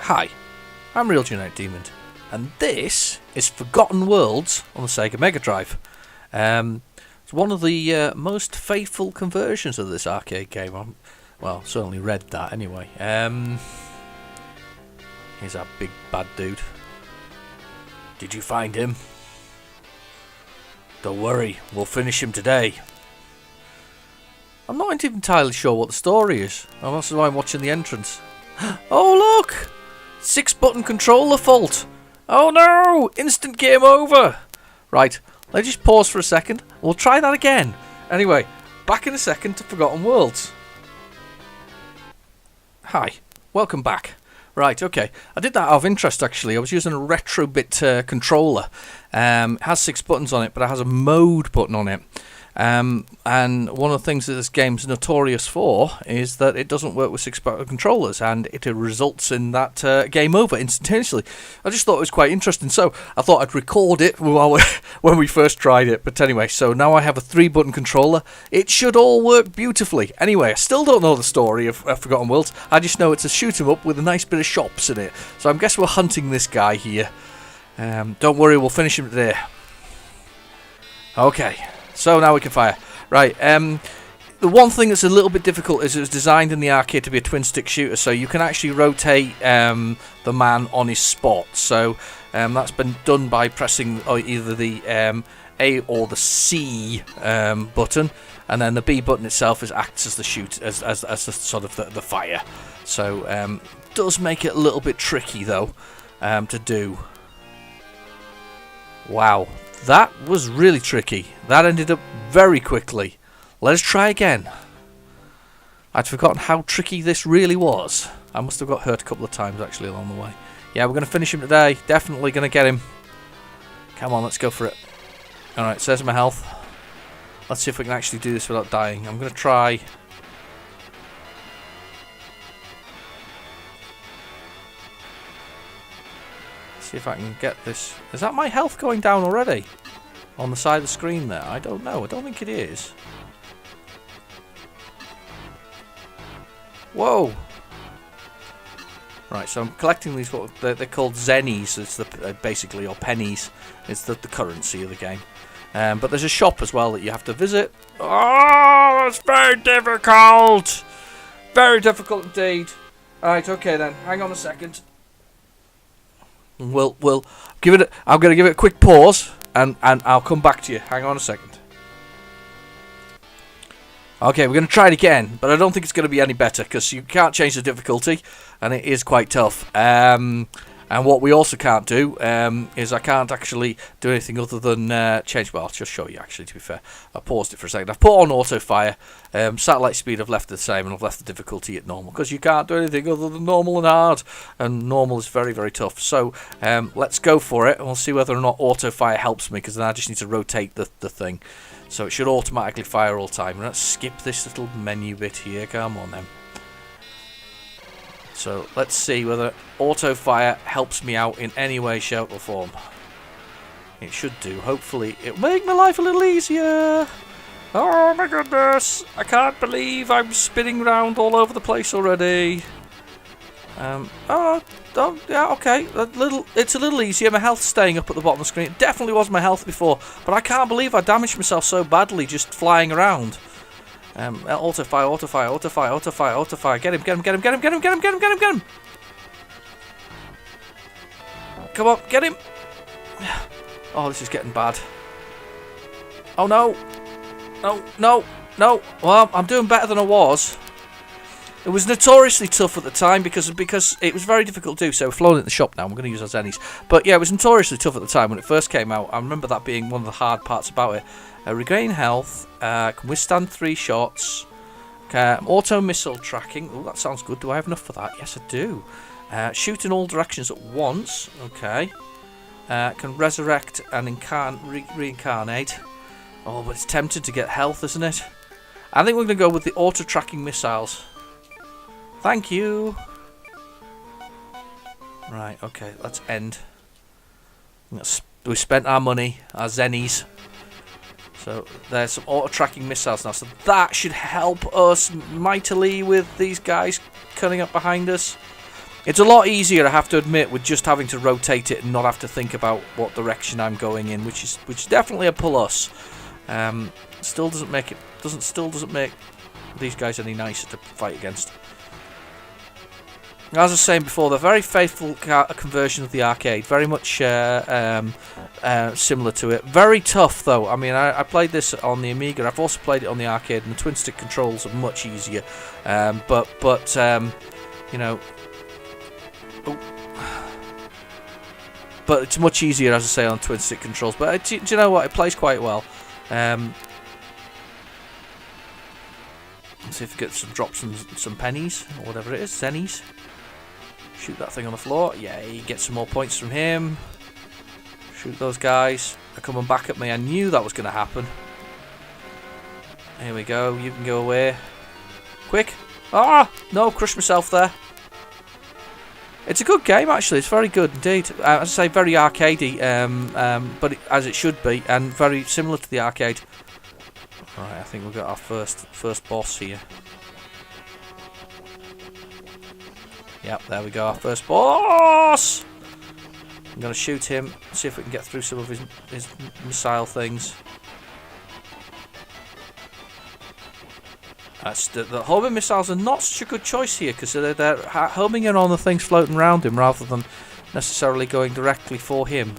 Hi, I'm Real Genetic Demon, and this is Forgotten Worlds on the Sega Megadrive. It's one of the most faithful conversions of this arcade game. Well, certainly read that anyway. Here's our big bad dude. Did you find him? Don't worry, we'll finish him today. I'm not even entirely sure what the story is. That's why I'm watching the entrance. Oh look! 6-button controller fault! Oh no! Instant game over! Right, let's just pause for a second. We'll try that again. Anyway, back in a second to Forgotten Worlds. Hi, welcome back. Right, okay. I did that out of interest actually. I was using a Retrobit controller. It has 6 buttons on it, but it has a mode button on it. And one of the things that this game's notorious for is that it doesn't work with 6-button controllers, and it results in that game over instantaneously. I just thought it was quite interesting, so I thought I'd record it when we first tried it. But anyway, so now I have a 3-button controller. It should all work beautifully. Anyway, I still don't know the story of Forgotten Worlds. I just know it's a shoot 'em up with a nice bit of shops in it. So I guess we're hunting this guy here. Don't worry, we'll finish him today. Okay. So now we can fire. Right, the one thing that's a little bit difficult is it was designed in the arcade to be a twin-stick shooter, so you can actually rotate the man on his spot. So that's been done by pressing either the A or the C button, and then the B button itself acts as the shoot, as the sort of the fire. So does make it a little bit tricky though to do. Wow. That was really tricky. That ended up very quickly. Let's try again. I'd forgotten how tricky this really was. I must have got hurt a couple of times actually along the way. Yeah, we're going to finish him today. Definitely going to get him. Come on, let's go for it. Alright, so there's my health. Let's see if we can actually do this without dying. I'm going to try. See if I can get this. Is that my health going down already? On the side of the screen there? I don't know. I don't think it is. Whoa! Right, so I'm collecting these. What they're called zennies. It's the basically, or pennies. It's the currency of the game. But there's a shop as well that you have to visit. Oh, it's very difficult. Very difficult indeed. Right, okay then. Hang on a second. We'll give it. I'm going to give it a quick pause, and I'll come back to you. Hang on a second. Okay, we're going to try it again, but I don't think it's going to be any better because you can't change the difficulty, and it is quite tough. And what we also can't do is I can't actually do anything other than change. Well, I'll just show you actually, to be fair. I paused it for a second. I've put on auto fire. Satellite speed I've left the same, and I've left the difficulty at normal because you can't do anything other than normal and hard. And normal is very, very tough. So let's go for it, and we'll see whether or not auto fire helps me because then I just need to rotate the thing. So it should automatically fire all the time. And let's skip this little menu bit here. Come on then. So let's see whether auto fire helps me out in any way, shape or form. It should do. Hopefully it'll make my life a little easier. Oh my goodness. I can't believe I'm spinning around all over the place already. Yeah, okay. It's a little easier. My health's staying up at the bottom of the screen. It definitely was my health before. But I can't believe I damaged myself so badly just flying around. Auto fire, auto fire, auto fire, auto fire, auto fire. Get him, get him, get him, get him, get him, get him, get him, get him, get him. Come on, get him. Oh, this is getting bad. Oh no. No, no, no. Well, I'm doing better than I was. It was notoriously tough at the time because it was very difficult to do. So we're flown in the shop now. We're going to use our zennies. But yeah, it was notoriously tough at the time when it first came out. I remember that being one of the hard parts about it. Regain health, can withstand 3 shots, auto missile tracking. Oh, that sounds good. Do I have enough for that? Yes, I do. Shoot in all directions at once. Okay. Can resurrect and reincarnate. Oh, but it's tempting to get health, isn't it? I think we're going to go with the auto tracking missiles. Thank you. Right, okay, let's end. We spent our money, our zennies. So there's some auto-tracking missiles now. So that should help us mightily with these guys coming up behind us. It's a lot easier, I have to admit, with just having to rotate it and not have to think about what direction I'm going in, which is definitely a plus. Still doesn't make these guys any nicer to fight against. As I was saying before, they're very faithful conversion of the arcade, very much similar to it. Very tough though. I mean, I played this on the Amiga. I've also played it on the arcade, and the twin stick controls are much easier. You know. But it's much easier, as I say, on twin stick controls. But do you know what? It plays quite well. Let's see if we get drop some pennies or whatever it is, zennies. Shoot that thing on the floor. Yeah, you get some more points from him. Shoot those guys. They're coming back at me. I knew that was going to happen. Here we go. You can go away. Quick. Ah! No, crushed myself there. It's a good game, actually. It's very good indeed. As I say, very arcadey, but as it should be, and very similar to the arcade. Right, I think we've got our first boss here. Yep, there we go, our first boss! I'm going to shoot him, see if we can get through some of his missile things. The homing missiles are not such a good choice here, because they're homing in on the things floating around him rather than necessarily going directly for him.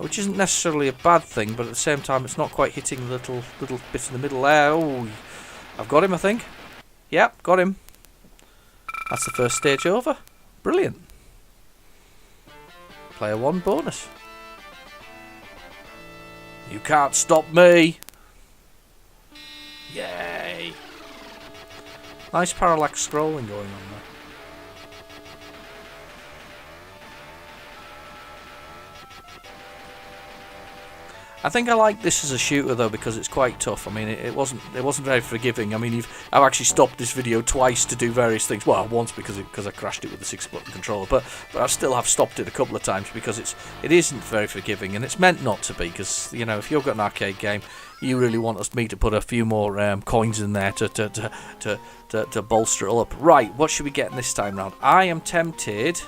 Which isn't necessarily a bad thing, but at the same time it's not quite hitting the little bit in the middle there. Oh, I've got him, I think. Yep, got him. That's the first stage over. Brilliant. Player 1 bonus. You can't stop me. Yay. Nice parallax scrolling going on there. I think I like this as a shooter though, because it's quite tough. I mean, it wasn't very forgiving. I mean, I've actually stopped this video twice to do various things. Well, once because I crashed it with the 6-button controller, but I still have stopped it a couple of times because it isn't very forgiving, and it's meant not to be. Because you know, if you've got an arcade game, you really want me to put a few more coins in there to bolster it all up. Right, what should we get this time round? I am tempted.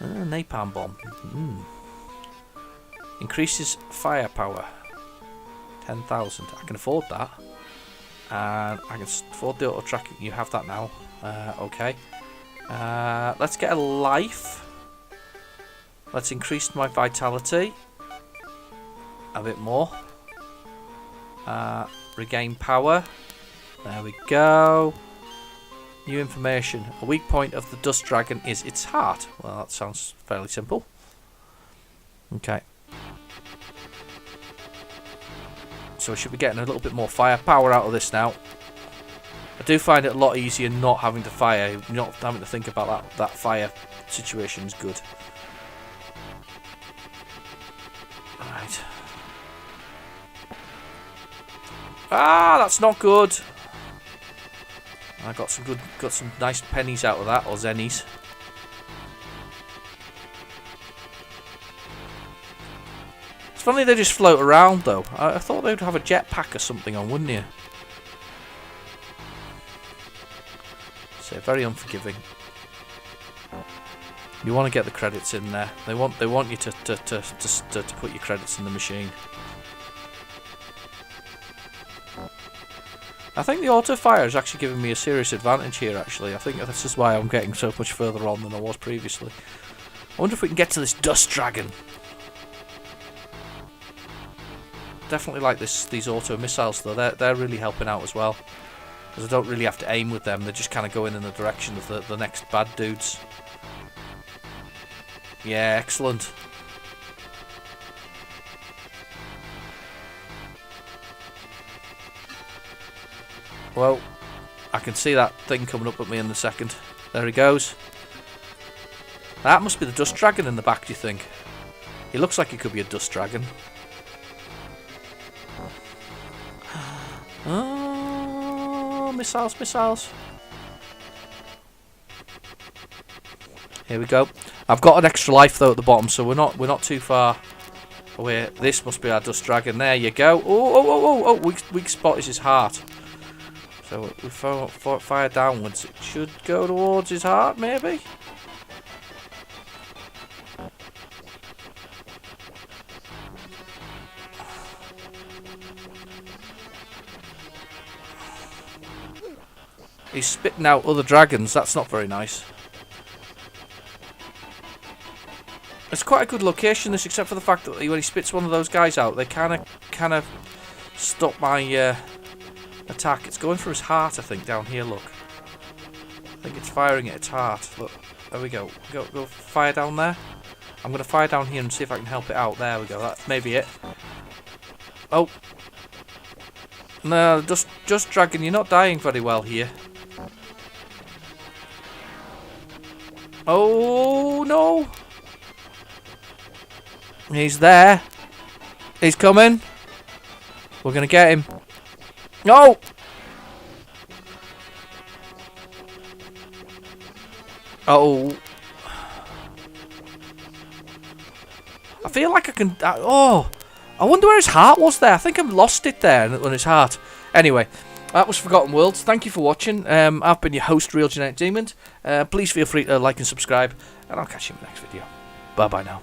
Napalm bomb. Increases firepower. 10,000. I can afford that. And I can afford the auto tracking. You have that now. Okay. Let's get a life. Let's increase my vitality a bit more. Regain power. There we go. New information. A weak point of the dust dragon is its heart. Well, that sounds fairly simple. Okay. So we should be getting a little bit more firepower out of this now. I do find it a lot easier not having to fire, not having to think about that fire situation is good. Right. Ah, that's not good. I got some nice pennies out of that, or zennies. It's funny they just float around though. I thought they'd have a jetpack or something on, wouldn't you? So very unforgiving. You want to get the credits in there. They want you to put your credits in the machine. I think the auto fire is actually giving me a serious advantage here. Actually, I think this is why I'm getting so much further on than I was previously. I wonder if we can get to this dust dragon. Definitely like these auto missiles though. They're really helping out as well, because I don't really have to aim with them. They're just kind of going in the direction of the next bad dudes. Yeah, excellent. Well, I can see that thing coming up at me in a second. There he goes. That must be the dust dragon in the back, do you think? He looks like he could be a dust dragon. Oh, missiles, missiles. Here we go. I've got an extra life though at the bottom, so we're not too far away. This must be our dust dragon. There you go. Oh, weak spot is his heart. So we fire downwards. It should go towards his heart, maybe? He's spitting out other dragons. That's not very nice. It's quite a good location, this, except for the fact that when he spits one of those guys out, they kind of stop my attack. It's going for his heart, I think, down here. Look, I think it's firing at its heart. Look, there we go. Go fire down there. I'm gonna fire down here and see if I can help it out. There we go. That's maybe it. Oh, no, just dragon. You're not dying very well here. Oh no! He's there. He's coming. We're gonna get him. No! Oh. I feel like I can... oh. I wonder where his heart was there. I think I've lost it there on his heart. Anyway, that was Forgotten Worlds. Thank you for watching. I've been your host, Real Genetic Demon. Please feel free to like and subscribe. And I'll catch you in the next video. Bye-bye now.